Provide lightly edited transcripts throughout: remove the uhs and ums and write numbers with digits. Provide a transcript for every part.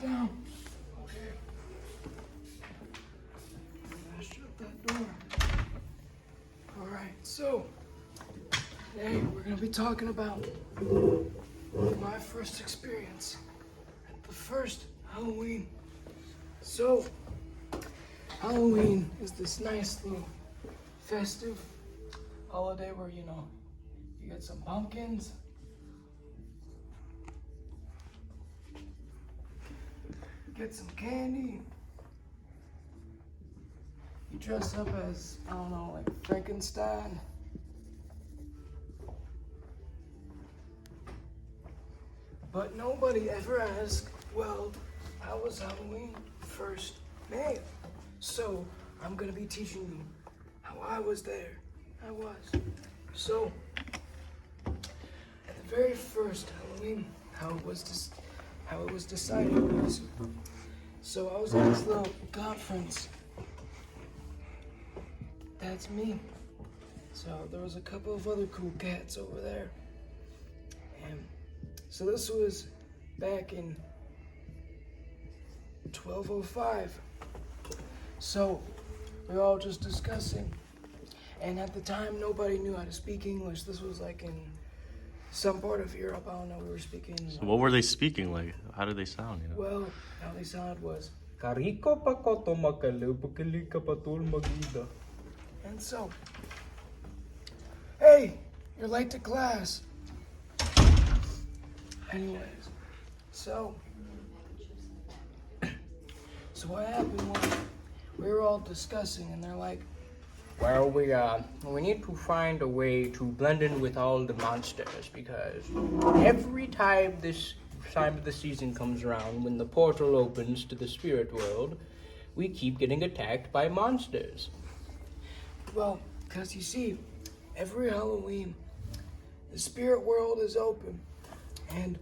down. Okay. I shut that door. Alright, so today we're gonna be talking about my first experience at the first Halloween. So, Halloween is this nice little festive holiday where, you get some pumpkins, get some candy, you dress up as, I don't know, like Frankenstein. But nobody ever asked, well, how was Halloween first made? So I'm gonna be teaching you how I was there. So at the very first Halloween, how it was decided was, so I was at this little conference. That's me. So there was a couple of other cool cats over there. And so this was back in 1205. So we were all just discussing. And at the time, nobody knew how to speak English. This was like in some part of Europe. I don't know, we were speaking. So what were they speaking like? How did they sound? Well, how they sounded was. And so, hey, you're late to class. Anyways, so what happened was we were all discussing, and they're like, well, we need to find a way to blend in with all the monsters, because every time this time of the season comes around, when the portal opens to the spirit world, we keep getting attacked by monsters. well, because you see, every Halloween, the spirit world is open, and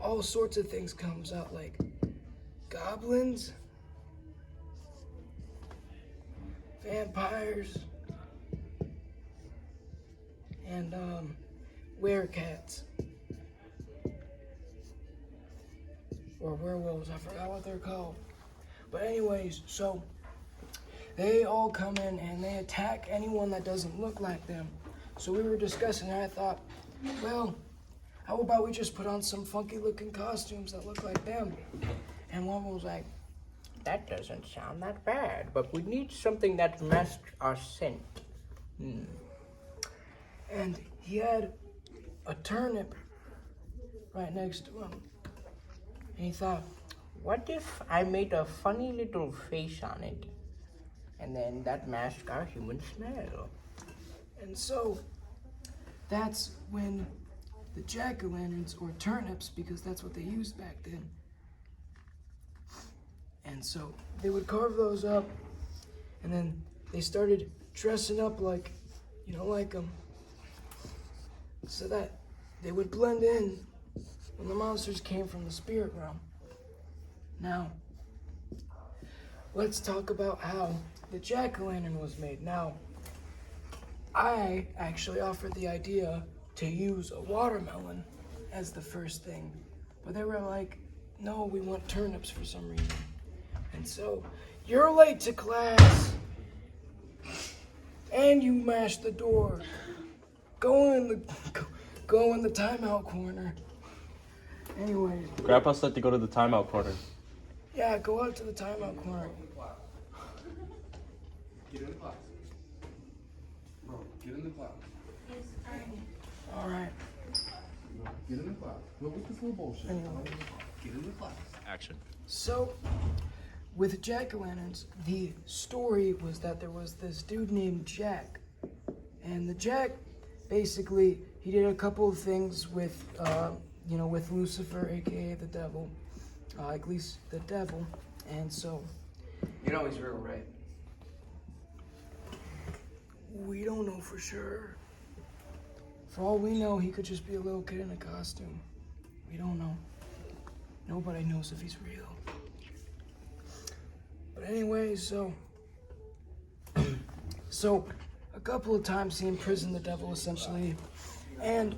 all sorts of things comes out, like goblins, vampires, and werecats. Or werewolves, I forgot what they're called. But anyways, so they all come in and they attack anyone that doesn't look like them. So we were discussing, and I thought, well, how about we just put on some funky looking costumes that look like them? And one was like, That doesn't sound that bad, but we need something that masks our scent. And he had a turnip right next to him. And he thought, What if I made a funny little face on it, and then that masked our human smell? and so that's when the jack-o'-lanterns, or turnips, because that's what they used back then. And so they would carve those up, and then they started dressing up like, like them, so that they would blend in when the monsters came from the spirit realm. Now, let's talk about how the jack-o'-lantern was made. Now, I actually offered the idea to use a watermelon as the first thing, but they were like, no, we want turnips for some reason. And so, you're late to class, and you mashed the door. Go in the timeout corner. Anyways. Grandpa said to go to the timeout corner. Yeah, go out to the timeout corner. Get in the class. Bro, get in the class. All right. Get in the class. What was this little bullshit? Anyway. Get in the class. Action. So, with jack-o'-lanterns, the story was that there was this dude named Jack. And the Jack, basically, he did a couple of things with, with Lucifer, aka the devil. At least the devil. And so, You know he's real, right? we don't know for sure. For all we know, he could just be a little kid in a costume. We don't know. Nobody knows if he's real. But anyway, so a couple of times he imprisoned the devil, essentially. And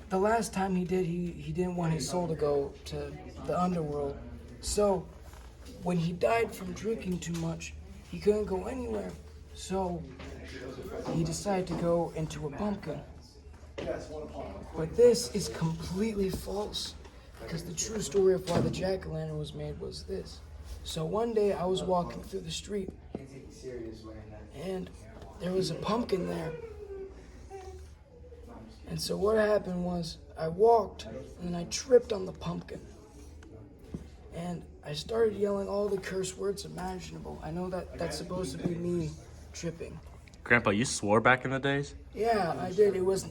the last time he did, he didn't want his soul to go to the underworld. So, when he died from drinking too much, he couldn't go anywhere. So, he decided to go into a pumpkin. But this is completely false, because the true story of why the jack-o'-lantern was made was this. So one day I was walking through the street, and there was a pumpkin there. And so what happened was, I walked, and I tripped on the pumpkin. And I started yelling all the curse words imaginable. I know that that's supposed to be me tripping. Grandpa, you swore back in the days? Yeah, I did. It was...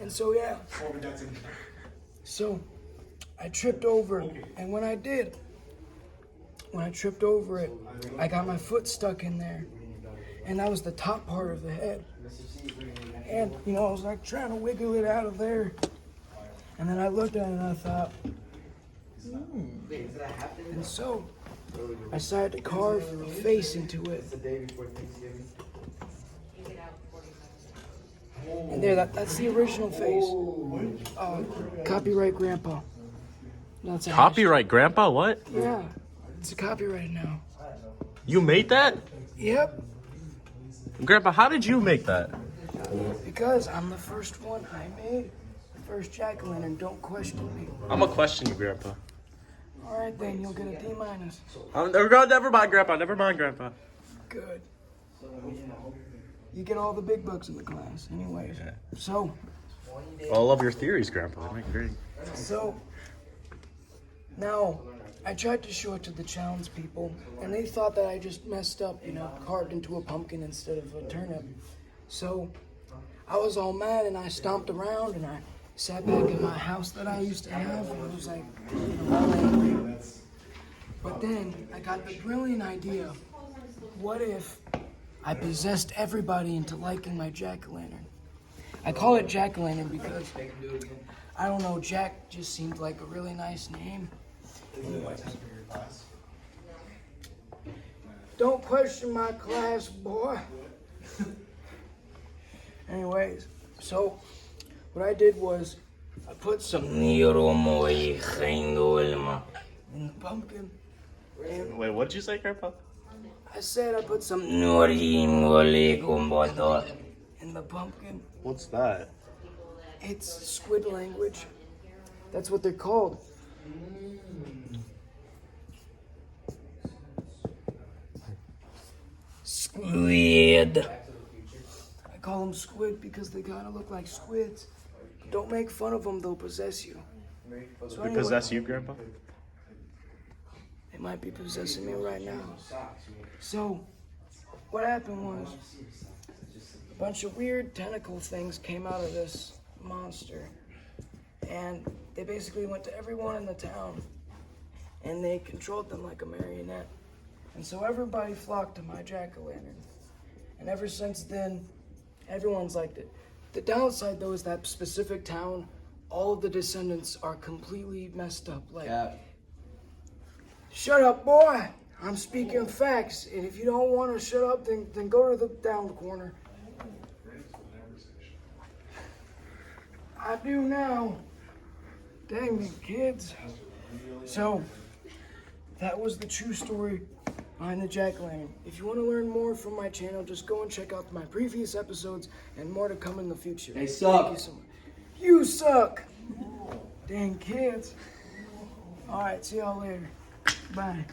And so, yeah. So, I tripped over, and when I tripped over it, I got my foot stuck in there. And that was the top part of the head. And, you know, I was like trying to wiggle it out of there. And then I looked at it and I thought, And so, I started to carve a face into it. And there, that's the original face. Copyright Grandpa. That's a Copyright, Grandpa? What? Yeah, it's a copyright now. You made that? Yep, Grandpa, how did you make that? because I'm the first one I made. The first jack-o'-lantern, don't question me. I'm gonna question you, Grandpa. All right, then, you'll get a D-. Never mind, Grandpa. Never mind, Grandpa. Good. You get all the big bucks in the class, anyways. Yeah. So, I love your theories, Grandpa. They make great. Now, I tried to show it to the townspeople, and they thought that I just messed up, you know, carved into a pumpkin instead of a turnip. So, I was all mad, and I stomped around, and I sat back in my house that I used to have, and I was like, you know, all angry. But then, I got the brilliant idea, what if I possessed everybody into liking my jack-o'-lantern? I call it jack-o'-lantern because, I don't know, Jack just seemed like a really nice name. Anyways. Don't question my class, boy. Anyways, so what I did was I put some in the pumpkin. And Wait, what did you say, Grandpa? I said I put some in the pumpkin. What's that? It's squid language. That's what they're called. Squid. I call them squid because they kind of look like squids. Don't make fun of them, they'll possess you. So anyway, Because that's you, Grandpa? they might be possessing me right now. So, what happened was, a bunch of weird tentacle things came out of this monster. And they basically went to everyone in the town. And they controlled them like a marionette. And so everybody flocked to my jack-o'-lantern. And ever since then, everyone's liked it. The downside, though, is that specific town, all of the descendants are completely messed up. Like, shut up, boy! I'm speaking facts. And if you don't want to shut up, then go to the down corner. I do now. Dang me, kids. So, that was the true story behind the jack-o'-lantern. If you want to learn more from my channel, just go and check out my previous episodes and more to come in the future. They suck. Thank you so much. You suck. Dang kids. All right, see y'all later. Bye.